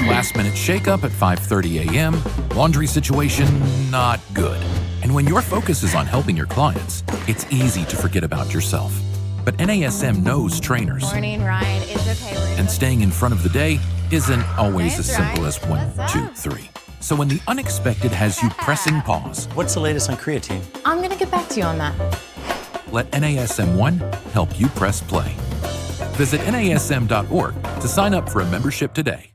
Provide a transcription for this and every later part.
Last minute shakeup at 5:30 a.m., laundry situation not good. And when your focus is on helping your clients, it's easy to forget about yourself. But NASM knows trainers. Morning, Ryan. It's okay. And staying in front of the day isn't always as Thanks, simple Ryan. as 1, What's 2, up? 3. So when the unexpected has you pressing pause, What's the latest on creatine? I'm going to get back to you on that. let NASM1 help you press play. Visit NASM.org to sign up for a membership today.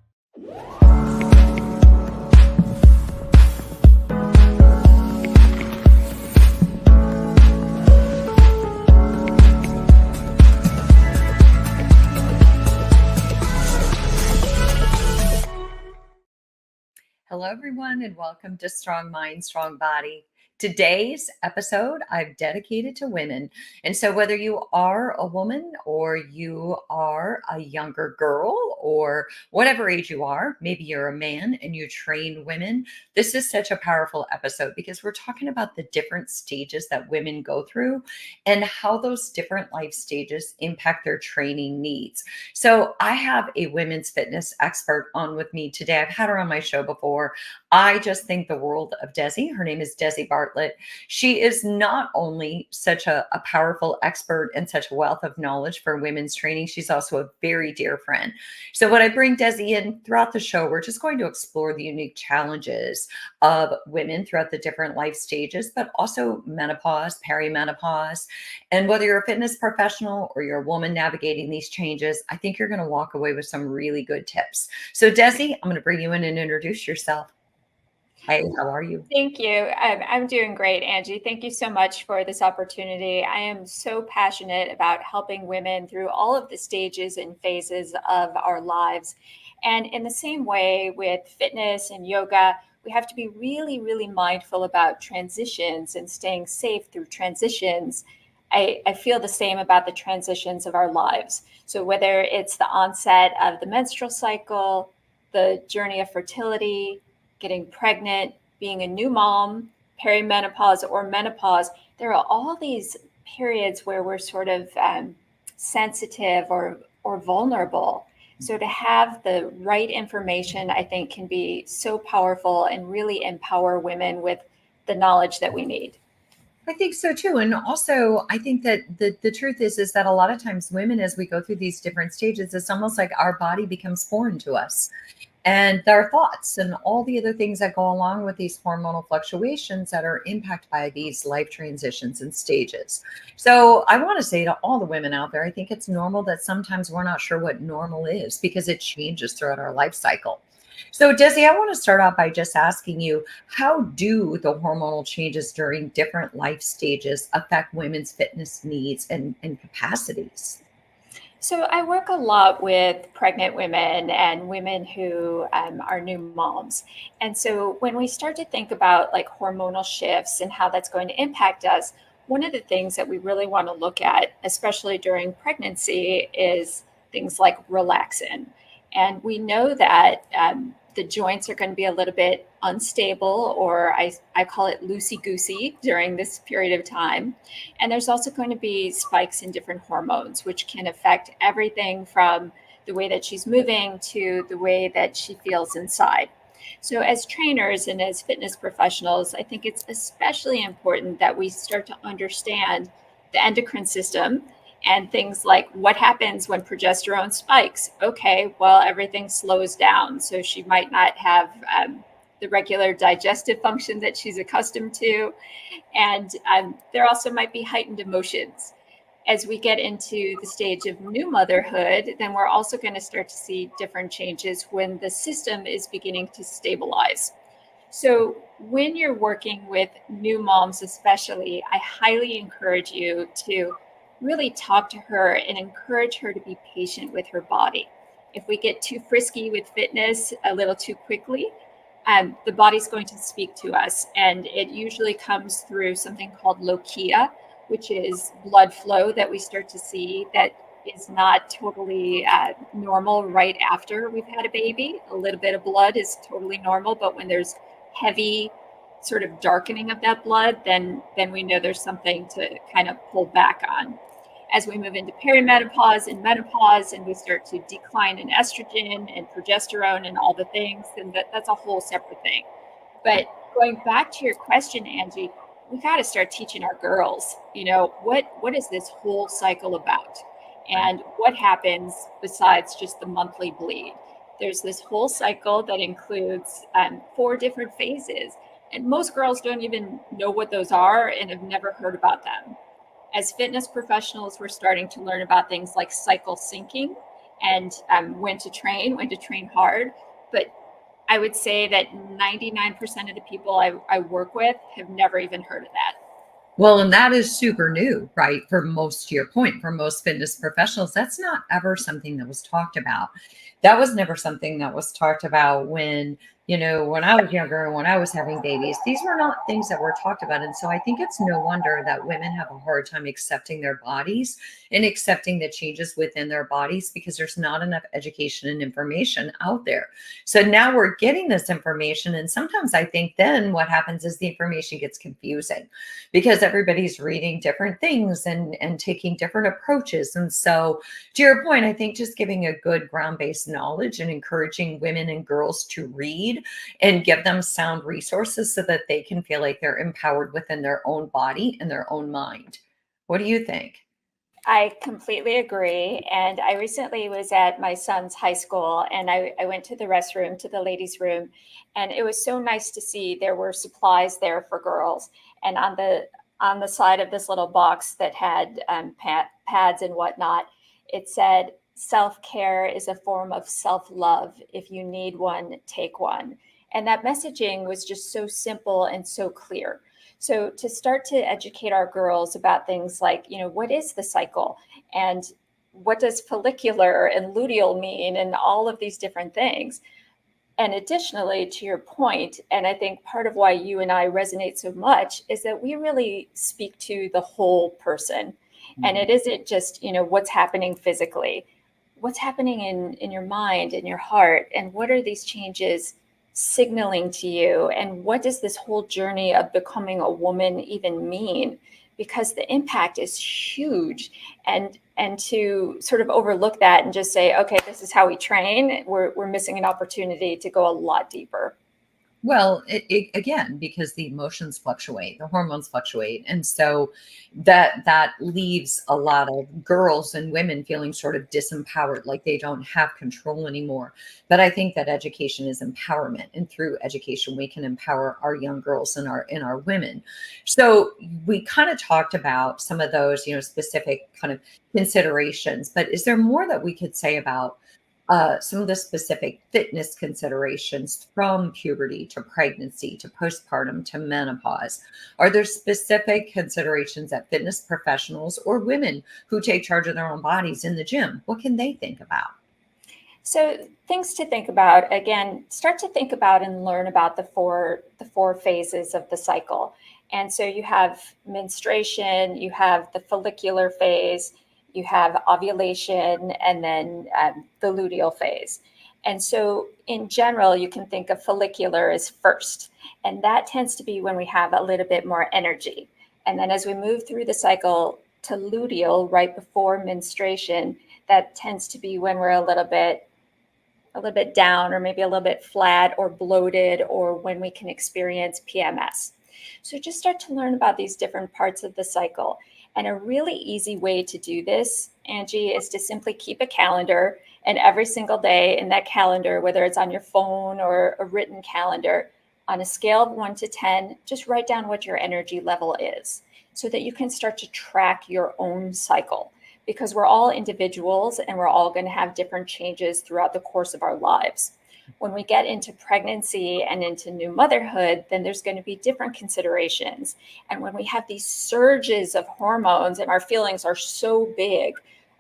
Hello, everyone, and welcome to Strong Mind, Strong Body. Today's episode I've dedicated to women. And so whether you are a woman or you are a younger girl or whatever age you are, maybe you're a man and you train women, this is such a powerful episode because we're talking about the different stages that women go through and how those different life stages impact their training needs. So I have a women's fitness expert on with me today. I've had her on my show before. I just think the world of Desi. Her name is Desi Bartlett. She is not only such a powerful expert and such a wealth of knowledge for women's training, she's also a very dear friend. So when I bring Desi in throughout the show, we're just going to explore the unique challenges of women throughout the different life stages, but also menopause, perimenopause. And whether you're a fitness professional or you're a woman navigating these changes, I think you're going to walk away with some really good tips. So Desi, I'm going to bring you in and introduce yourself. Hey, how are you? Thank you. I'm doing great, Angie. Thank you so much for this opportunity. I am so passionate about helping women through all of the stages and phases of our lives. And in the same way with fitness and yoga, we have to be really, really mindful about transitions and staying safe through transitions. I feel the same about the transitions of our lives. So whether it's the onset of the menstrual cycle, the journey of fertility, getting pregnant, being a new mom, perimenopause or menopause, there are all these periods where we're sort of sensitive or vulnerable. So to have the right information, I think, can be so powerful and really empower women with the knowledge that we need. I think so too. And also, I think that the truth is that a lot of times women, as we go through these different stages, it's almost like our body becomes foreign to us. And our thoughts and all the other things that go along with these hormonal fluctuations that are impacted by these life transitions and stages. So I want to say to all the women out there, I think it's normal that sometimes we're not sure what normal is because it changes throughout our life cycle. So Desi, I want to start out by just asking you, how do the hormonal changes during different life stages affect women's fitness needs and capacities? So I work a lot with pregnant women and women who are new moms. And so when we start to think about like hormonal shifts and how that's going to impact us, one of the things that we really want to look at, especially during pregnancy, is things like relaxin. And we know that the joints are going to be a little bit unstable, or I call it loosey-goosey during this period of time. And there's also going to be spikes in different hormones, which can affect everything from the way that she's moving to the way that she feels inside. So as trainers and as fitness professionals, I think it's especially important that we start to understand the endocrine system and things like what happens when progesterone spikes. Okay, well, everything slows down. So she might not have the regular digestive function that she's accustomed to. And there also might be heightened emotions. As we get into the stage of new motherhood, then we're also going to start to see different changes when the system is beginning to stabilize. So when you're working with new moms especially, I highly encourage you to really talk to her and encourage her to be patient with her body. If we get too frisky with fitness a little too quickly, the body's going to speak to us. And it usually comes through something called lochia, which is blood flow that we start to see that is not totally normal right after we've had a baby. A little bit of blood is totally normal, but when there's heavy sort of darkening of that blood, then we know there's something to kind of pull back on. as we move into perimenopause and menopause and we start to decline in estrogen and progesterone and all the things, then that's a whole separate thing. But going back to your question, Angie, we got to start teaching our girls, what is this whole cycle about? And what happens besides just the monthly bleed? There's this whole cycle that includes 4 different phases. And most girls don't even know what those are and have never heard about them. As fitness professionals, we're starting to learn about things like cycle syncing and when to train hard. But I would say that 99% of the people I work with have never even heard of that. Well, and that is super new, right? For most, to your point, for most fitness professionals, that's not ever something that was talked about. That was never something that was talked about when I was younger and when I was having babies. These were not things that were talked about. And so I think it's no wonder that women have a hard time accepting their bodies and accepting the changes within their bodies because there's not enough education and information out there. So now we're getting this information. And sometimes I think then what happens is the information gets confusing because everybody's reading different things and taking different approaches. And so to your point, I think just giving a good ground-based knowledge and encouraging women and girls to read and give them sound resources so that they can feel like they're empowered within their own body and their own mind. What do you think? I completely agree. And I recently was at my son's high school and I went to the restroom, to the ladies' room, and it was so nice to see there were supplies there for girls. And on the side of this little box that had pads and whatnot, it said, "Self-care is a form of self-love. If you need one, take one." And that messaging was just so simple and so clear. So to start to educate our girls about things like, what is the cycle and what does follicular and luteal mean and all of these different things. And additionally, to your point, and I think part of why you and I resonate so much is that we really speak to the whole person. And it isn't just, what's happening physically, what's happening in your mind, in your heart, and what are these changes signaling to you, and what does this whole journey of becoming a woman even mean? Because the impact is huge, and to sort of overlook that and just say, okay, this is how we train, we're missing an opportunity to go a lot deeper. Well, again, because the emotions fluctuate, the hormones fluctuate. And so that leaves a lot of girls and women feeling sort of disempowered, like they don't have control anymore. But I think that education is empowerment. And through education, we can empower our young girls and our women. So we kind of talked about some of those, specific kind of considerations. But is there more that we could say about some of the specific fitness considerations from puberty to pregnancy to postpartum to menopause? Are there specific considerations that fitness professionals or women who take charge of their own bodies in the gym, what can they think about? So things to think about, again, start to think about and learn about the four phases of the cycle. And so you have menstruation, you have the follicular phase, you have ovulation, and then the luteal phase. And so in general, you can think of follicular as first, and that tends to be when we have a little bit more energy. And then as we move through the cycle to luteal, right before menstruation, that tends to be when we're a little bit down, or maybe a little bit flat or bloated, or when we can experience PMS. So just start to learn about these different parts of the cycle. And a really easy way to do this, Angie, is to simply keep a calendar, and every single day in that calendar, whether it's on your phone or a written calendar, on a scale of 1 to 10, just write down what your energy level is so that you can start to track your own cycle, because we're all individuals and we're all going to have different changes throughout the course of our lives. When we get into pregnancy and into new motherhood, then there's going to be different considerations. And when we have these surges of hormones and our feelings are so big,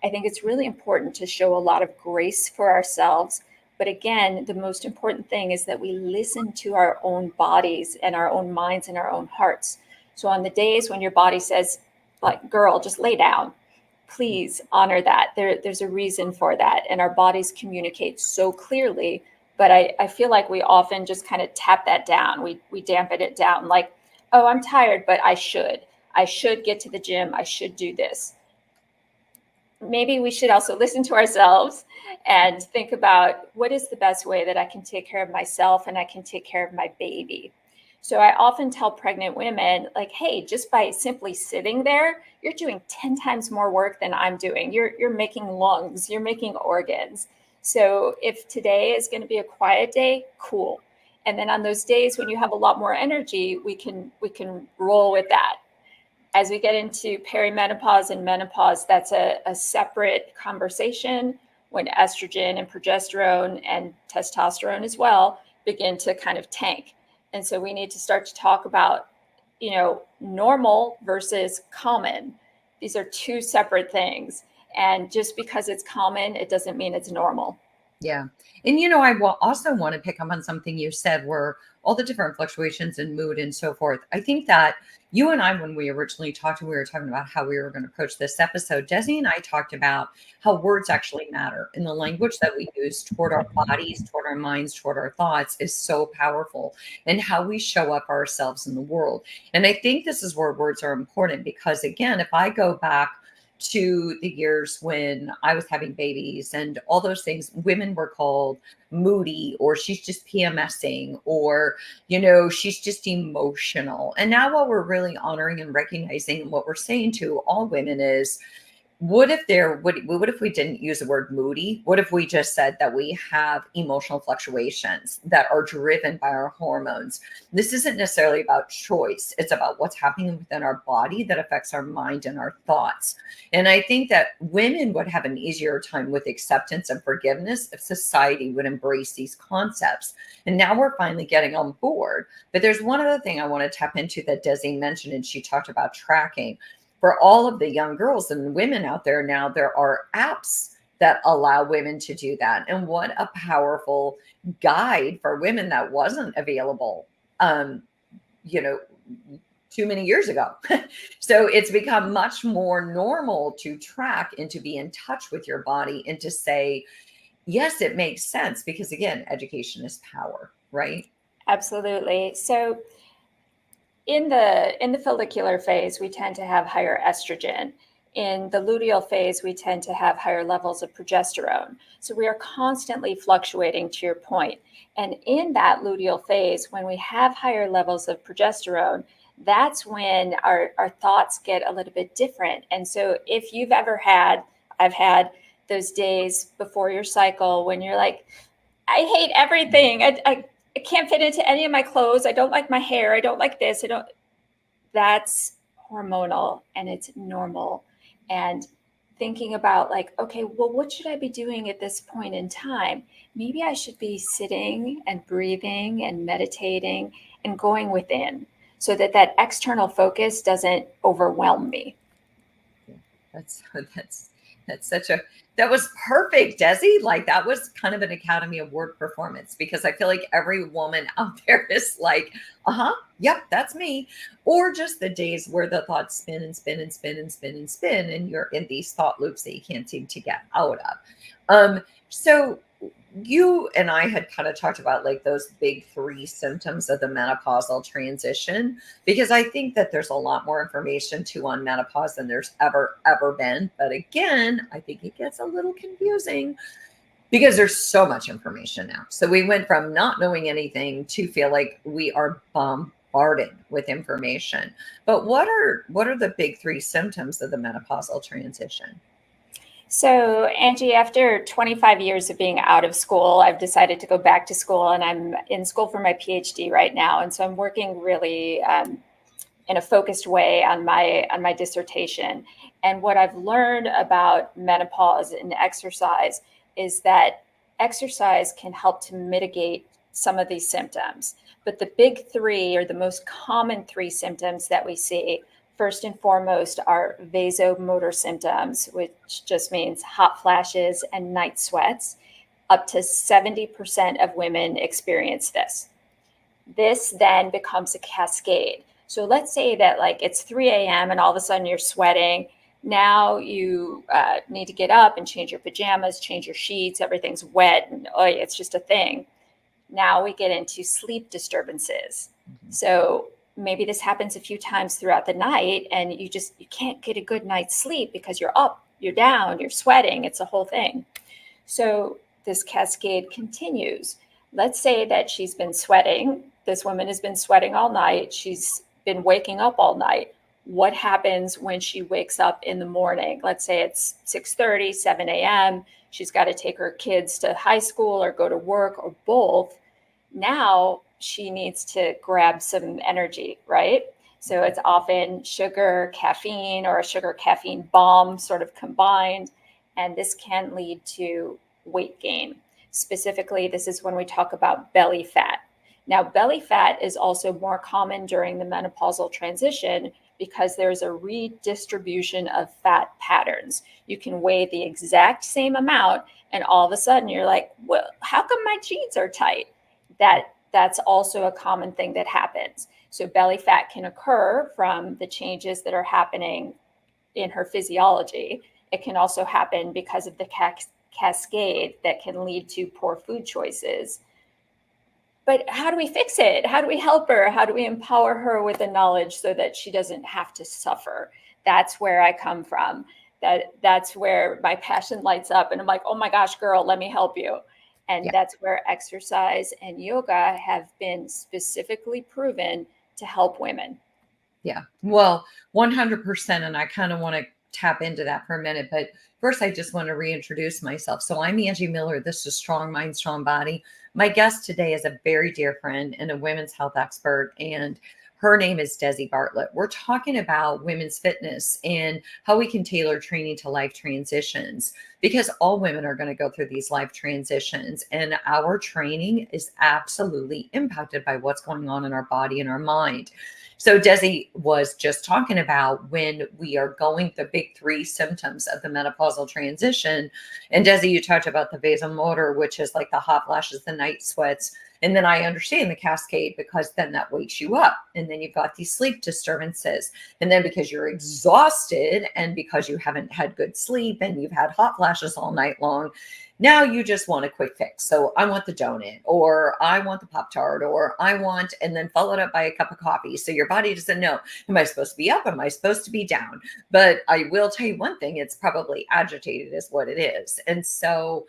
I think it's really important to show a lot of grace for ourselves. But again, the most important thing is that we listen to our own bodies and our own minds and our own hearts. So on the days when your body says, like, girl, just lay down, please honor that. There's a reason for that. And our bodies communicate so clearly. But I feel like we often just kind of tap that down. We dampen it down like, oh, I'm tired, but I should get to the gym. I should do this. maybe we should also listen to ourselves and think about what is the best way that I can take care of myself and I can take care of my baby. So I often tell pregnant women, like, hey, just by simply sitting there, you're doing 10 times more work than I'm doing. You're making lungs, you're making organs. So if today is going to be a quiet day, cool. And then on those days when you have a lot more energy, we can roll with that. As we get into perimenopause and menopause, that's a separate conversation when estrogen and progesterone and testosterone as well begin to kind of tank. And so we need to start to talk about, normal versus common. These are two separate things. And just because it's common, it doesn't mean it's normal. Yeah. And, I will also want to pick up on something you said where all the different fluctuations in mood and so forth. I think that you and I, when we originally talked, we were talking about how we were going to approach this episode. Desi and I talked about how words actually matter, and the language that we use toward our bodies, toward our minds, toward our thoughts is so powerful, and how we show up ourselves in the world. And I think this is where words are important because, again, if I go back to the years when I was having babies and all those things, women were called moody, or she's just PMSing, or, she's just emotional. And now what we're really honoring and recognizing, what we're saying to all women is, what if we didn't use the word moody? What if we just said that we have emotional fluctuations that are driven by our hormones? This isn't necessarily about choice. It's about what's happening within our body that affects our mind and our thoughts. And I think that women would have an easier time with acceptance and forgiveness if society would embrace these concepts. And now we're finally getting on board. But there's one other thing I want to tap into that Desi mentioned, and she talked about tracking. For all of the young girls and women out there now, there are apps that allow women to do that. And what a powerful guide for women that wasn't available, too many years ago. So it's become much more normal to track and to be in touch with your body and to say, yes, it makes sense, because again, education is power, right? Absolutely. So in the follicular phase, we tend to have higher estrogen. In the luteal phase, we tend to have higher levels of progesterone. So we are constantly fluctuating, to your point. And in that luteal phase, when we have higher levels of progesterone, that's when our thoughts get a little bit different. And so if you've ever I've had those days before your cycle when you're like, I hate everything. I can't fit into any of my clothes. I don't like my hair. I don't like this. That's hormonal and it's normal. And thinking about like, okay, well, what should I be doing at this point in time? Maybe I should be sitting and breathing and meditating and going within so that external focus doesn't overwhelm me. That was perfect, Desi. Like, that was kind of an Academy Award performance, because I feel like every woman out there is like, yep, that's me. Or just the days where the thoughts spin and spin and spin and spin and spin, and you're in these thought loops that you can't seem to get out of. So you and I had kind of talked about like those big three symptoms of the menopausal transition, because I think that there's a lot more information on menopause than there's ever been. But again, I think it gets a little confusing because there's so much information now. So we went from not knowing anything to feel like we are bombarded with information. But what are the big three symptoms of the menopausal transition? So, Angie, after 25 years of being out of school, I've decided to go back to school, and I'm in school for my PhD right now. And so I'm working really in a focused way on my dissertation. And what I've learned about menopause and exercise is that exercise can help to mitigate some of these symptoms. But the big three, or the most common three symptoms that we see, first and foremost, are vasomotor symptoms, which just means hot flashes and night sweats. Up to 70% of women experience this. This then becomes a cascade. So let's say that like it's 3 a.m. and all of a sudden you're sweating. Now you need to get up and change your pajamas, change your sheets, everything's wet, and it's just a thing. Now we get into sleep disturbances. So maybe this happens a few times throughout the night and you can't get a good night's sleep because you're up you're down, you're sweating, it's a whole thing. So this cascade continues. Let's say that she's been sweating. This woman has been sweating all night. She's been waking up all night. What happens when she wakes up in the morning? Let's say it's 6:30, 7 a.m. She's got to take her kids to high school or go to work or both. Now she needs to grab some energy, right? So it's often sugar, caffeine, or a sugar caffeine bomb sort of combined. And this can lead to weight gain. Specifically, this is when we talk about belly fat. Now, belly fat is also more common during the menopausal transition because there's a redistribution of fat patterns. You can weigh the exact same amount, and all of a sudden you're like, well, how come my jeans are tight? That's also a common thing that happens. So belly fat can occur from the changes that are happening in her physiology. It can also happen because of the cascade that can lead to poor food choices. But how do we fix it? How do we help her? How do we empower her with the knowledge so that she doesn't have to suffer? That's where I come from. That's where my passion lights up. And I'm like, oh my gosh, girl, let me help you. And that's where exercise and yoga have been specifically proven to help women. Yeah, well, 100%. And I kind of want to tap into that for a minute. But first, I just want to reintroduce myself. So I'm Angie Miller. This is Strong Mind, Strong Body. My guest today is a very dear friend and a women's health expert, and her name is Desi Bartlett. We're talking about women's fitness and how we can tailor training to life transitions, because all women are going to go through these life transitions, and our training is absolutely impacted by what's going on in our body and our mind. So Desi was just talking about when we are going the big three symptoms of the menopausal transition. And Desi, you talked about the vasomotor, which is like the hot flashes, the night sweats. And then I understand the cascade, because then that wakes you up. And then you've got these sleep disturbances. And then because you're exhausted and because you haven't had good sleep and you've had hot flashes all night long, now you just want a quick fix. So I want the donut, or I want the Pop-Tart, or I want, and then followed up by a cup of coffee. So your body doesn't know, am I supposed to be up? Am I supposed to be down? But I will tell you one thing, it's probably agitated is what it is. And so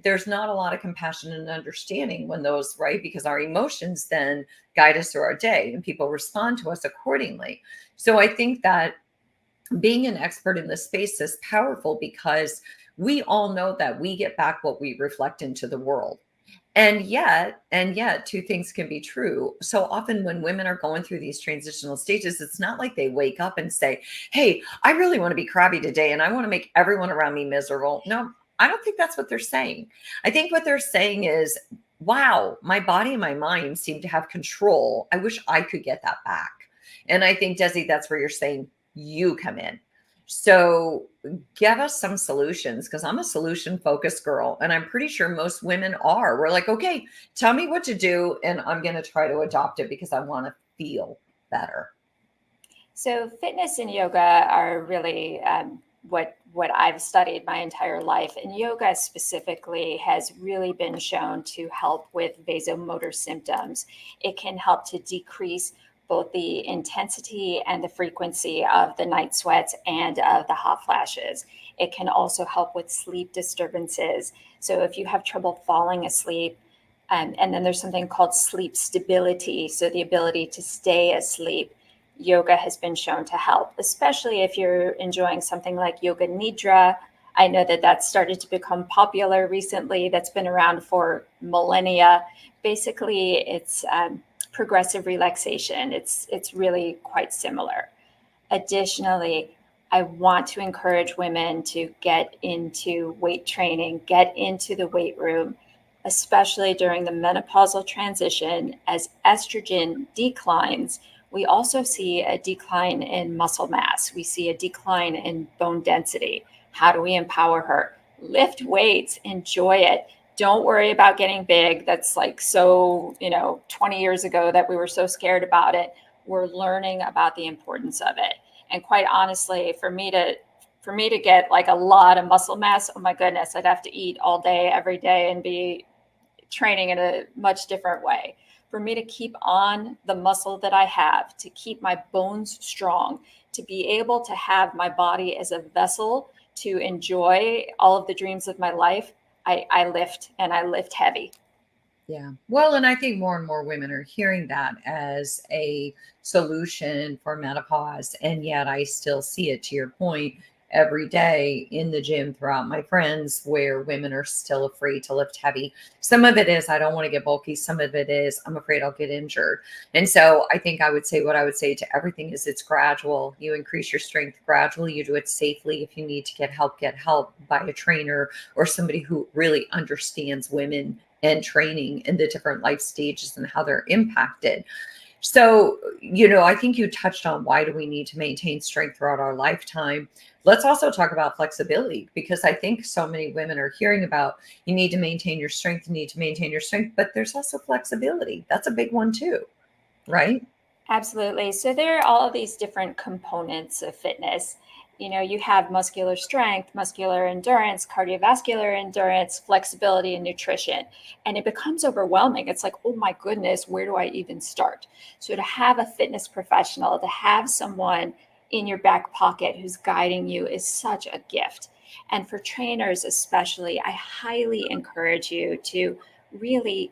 there's not a lot of compassion and understanding when those, right? Because our emotions then guide us through our day and people respond to us accordingly. So I think that being an expert in this space is powerful, because we all know that we get back what we reflect into the world. And yet, two things can be true. So often when women are going through these transitional stages, it's not like they wake up and say, hey, I really want to be crabby today and I want to make everyone around me miserable. No, I don't think that's what they're saying. I think what they're saying is, wow, my body and my mind seem to have control. I wish I could get that back. And I think, Desi, that's where you're saying you come in. So give us some solutions, because I'm a solution focused girl, and I'm pretty sure most women are. We're like, okay, tell me what to do, and I'm going to try to adopt it because I want to feel better. So fitness and yoga are really what I've studied my entire life. And yoga specifically has really been shown to help with vasomotor symptoms. It can help to decrease both the intensity and the frequency of the night sweats and of the hot flashes. It can also help with sleep disturbances. So if you have trouble falling asleep, and then there's something called sleep stability, so the ability to stay asleep, yoga has been shown to help, especially if you're enjoying something like yoga nidra. I know that that's started to become popular recently. That's been around for millennia. Basically, it's progressive relaxation. It's really quite similar. Additionally, I want to encourage women to get into weight training, get into the weight room, especially during the menopausal transition. As estrogen declines, we also see a decline in muscle mass. We see a decline in bone density. How do we empower her? Lift weights, enjoy it. Don't worry about getting big. That's like so, 20 years ago that we were so scared about it. We're learning about the importance of it. And quite honestly, for me to get like a lot of muscle mass, oh my goodness, I'd have to eat all day, every day, and be training in a much different way. For me to keep on the muscle that I have, to keep my bones strong, to be able to have my body as a vessel to enjoy all of the dreams of my life, I lift, and I lift heavy. Yeah. Well, and I think more and more women are hearing that as a solution for menopause. And yet I still see it, to your point, every day in the gym throughout my friends where women are still afraid to lift heavy. Some of it is I don't want to get bulky. Some of it is I'm afraid I'll get injured. And so I think I would say what I would say to everything is it's gradual. You increase your strength gradually. You do it safely. If you need to get help by a trainer or somebody who really understands women and training in the different life stages and how they're impacted. So, I think you touched on why do we need to maintain strength throughout our lifetime. Let's also talk about flexibility, because I think so many women are hearing about you need to maintain your strength, but there's also flexibility. That's a big one too, right? Absolutely. So there are all of these different components of fitness. You have muscular strength, muscular endurance, cardiovascular endurance, flexibility, and nutrition. And it becomes overwhelming. It's like, oh my goodness, where do I even start? So to have a fitness professional, to have someone in your back pocket who's guiding you is such a gift. And for trainers especially, I highly encourage you to really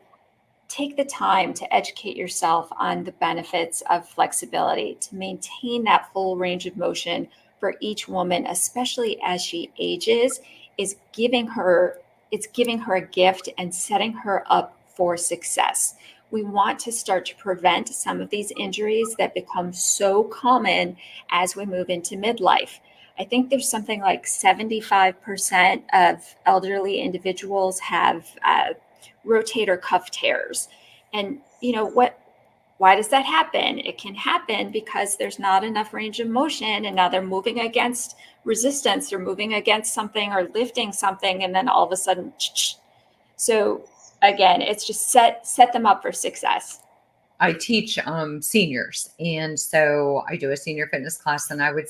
take the time to educate yourself on the benefits of flexibility, to maintain that full range of motion for each woman, especially as she ages, is giving her a gift and setting her up for success. We want to start to prevent some of these injuries that become so common as we move into midlife. I think there's something like 75% of elderly individuals have rotator cuff tears. And why does that happen? It can happen because there's not enough range of motion, and now they're moving against resistance, or moving against something, or lifting something, and then all of a sudden, so again, it's just set them up for success. I teach seniors. And so I do a senior fitness class, and I would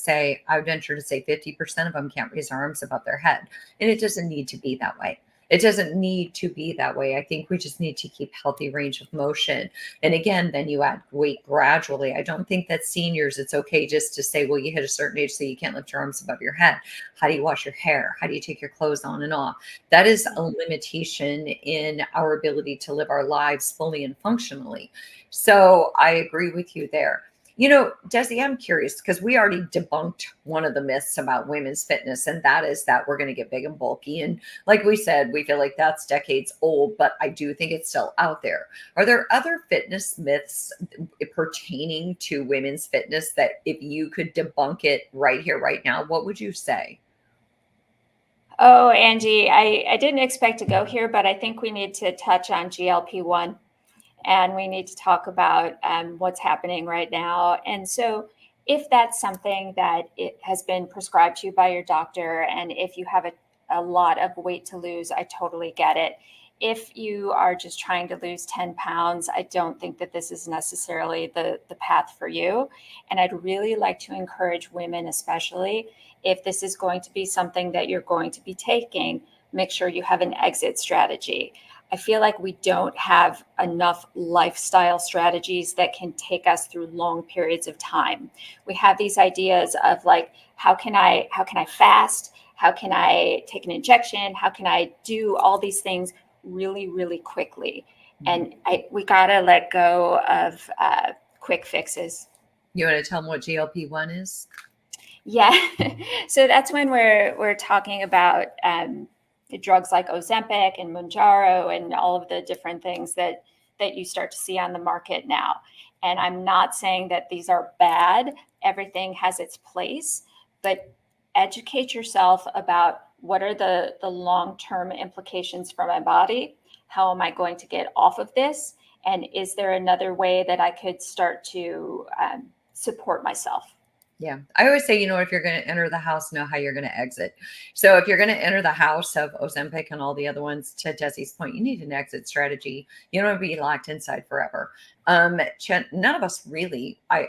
venture to say 50% of them can't raise their arms above their head. And it doesn't need to be that way. It doesn't need to be that way. I think we just need to keep healthy range of motion. And again, then you add weight gradually. I don't think that seniors, it's okay just to say, well, you hit a certain age, so you can't lift your arms above your head. How do you wash your hair? How do you take your clothes on and off? That is a limitation in our ability to live our lives fully and functionally. So I agree with you there. Desi, I'm curious because we already debunked one of the myths about women's fitness, and that is that we're going to get big and bulky. And like we said, we feel like that's decades old, but I do think it's still out there. Are there other fitness myths pertaining to women's fitness that if you could debunk it right here, right now, what would you say? Oh, Angie, I didn't expect to go here, but I think we need to touch on GLP-1. And we need to talk about what's happening right now. And so if that's something that it has been prescribed to you by your doctor, and if you have a lot of weight to lose, I totally get it. If you are just trying to lose 10 pounds, I don't think that this is necessarily the path for you. And I'd really like to encourage women, especially if this is going to be something that you're going to be taking, make sure you have an exit strategy. I feel like we don't have enough lifestyle strategies that can take us through long periods of time. We have these ideas of like, how can I fast? How can I take an injection? How can I do all these things really, really quickly? And we gotta let go of quick fixes. You want to tell them what GLP-1 is? Yeah. So that's when we're talking about drugs like Ozempic and Mounjaro and all of the different things that you start to see on the market now. And I'm not saying that these are bad. Everything has its place, but educate yourself about what are the long-term implications for my body? How am I going to get off of this? And is there another way that I could start to support myself? Yeah. I always say, if you're going to enter the house, know how you're going to exit. So if you're going to enter the house of Ozempic and all the other ones, to Desi's point, you need an exit strategy. You don't want to be locked inside forever. None of us really, I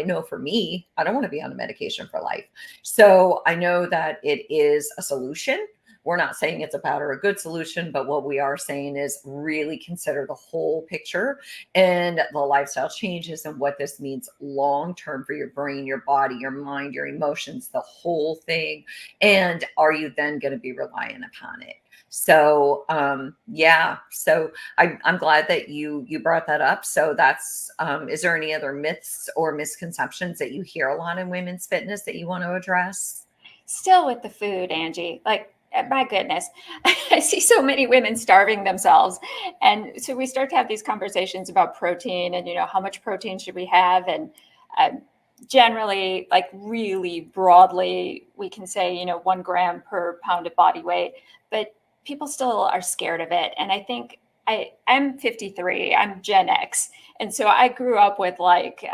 know for me, I don't want to be on a medication for life. So I know that it is a solution, we're not saying it's a bad or a good solution, but what we are saying is really consider the whole picture and the lifestyle changes and what this means long term for your brain, your body, your mind, your emotions, the whole thing. And are you then going to be relying upon it? So yeah, so I'm glad that you brought that up. So that's is there any other myths or misconceptions that you hear a lot in women's fitness that you want to address? Still with the food, Angie, like, my goodness, I see so many women starving themselves. And so we start to have these conversations about protein and, how much protein should we have? And um, generally, like, really broadly, we can say, 1 gram per pound of body weight, but people still are scared of it. And I think I'm 53, I'm Gen X. And so I grew up with like,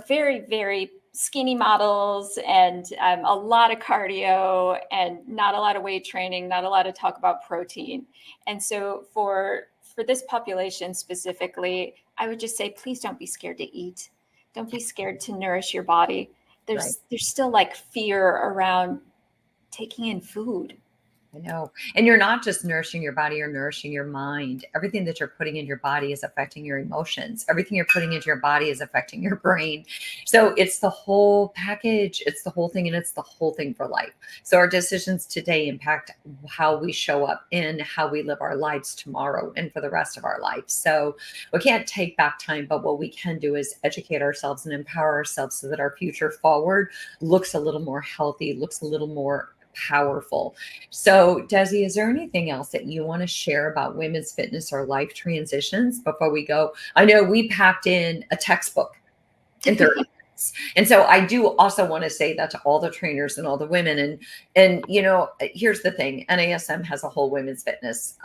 very, very skinny models and a lot of cardio and not a lot of weight training, not a lot of talk about protein. And so for this population specifically, I would just say, please don't be scared to eat. Don't be scared to nourish your body. There's still like fear around taking in food. I know. And you're not just nourishing your body, you're nourishing your mind. Everything that you're putting in your body is affecting your emotions. Everything you're putting into your body is affecting your brain. So it's the whole package, it's the whole thing, and it's the whole thing for life. So our decisions today impact how we show up and how we live our lives tomorrow and for the rest of our life. So we can't take back time, but what we can do is educate ourselves and empower ourselves so that our future forward looks a little more healthy, looks a little more powerful. So, Desi, is there anything else that you want to share about women's fitness or life transitions before we go? I know we packed in a textbook in 30 minutes. And so I do also want to say that to all the trainers and all the women. And here's the thing, NASM has a whole women's fitness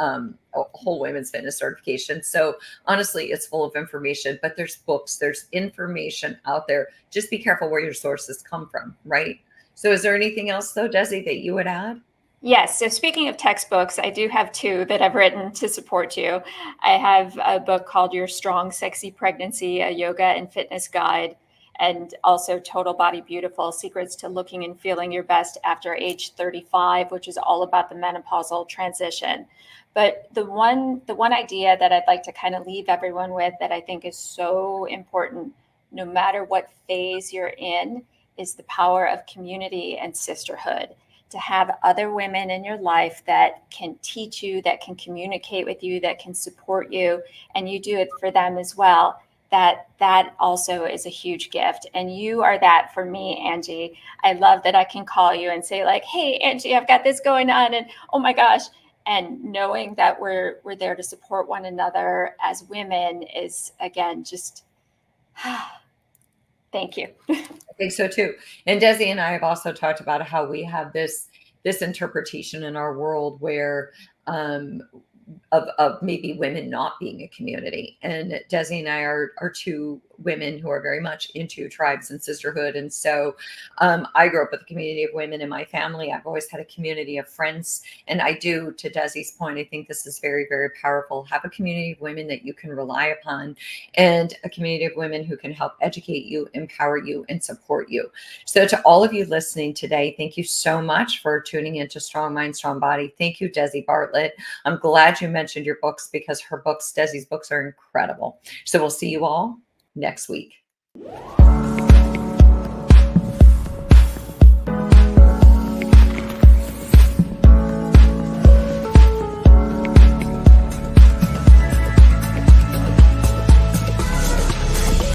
certification. So honestly, it's full of information, but there's books, there's information out there. Just be careful where your sources come from, right? So is there anything else, though, Desi, that you would add? Yes. So speaking of textbooks, I do have 2 that I've written to support you. I have a book called Your Strong, Sexy Pregnancy, a yoga and fitness guide, and also Total Body Beautiful, Secrets to Looking and Feeling Your Best After Age 35, which is all about the menopausal transition. But the one idea that I'd like to kind of leave everyone with that I think is so important, no matter what phase you're in, is the power of community and sisterhood. To have other women in your life that can teach you, that can communicate with you, that can support you, and you do it for them as well. That also is a huge gift. And you are that for me, Angie. I love that I can call you and say like, hey, Angie, I've got this going on. And oh my gosh. And knowing that we're there to support one another as women is, again, just thank you. I think so too. And Desi and I have also talked about how we have this interpretation in our world where of maybe women not being a community. And Desi and I are 2 women who are very much into tribes and sisterhood. And so I grew up with a community of women in my family. I've always had a community of friends. And I do, to Desi's point, I think this is very, very powerful. Have a community of women that you can rely upon and a community of women who can help educate you, empower you, and support you. So to all of you listening today, thank you so much for tuning into Strong Mind, Strong Body. Thank you, Desi Bartlett. I'm glad you mentioned your books because Desi's books are incredible. So we'll see you all next week.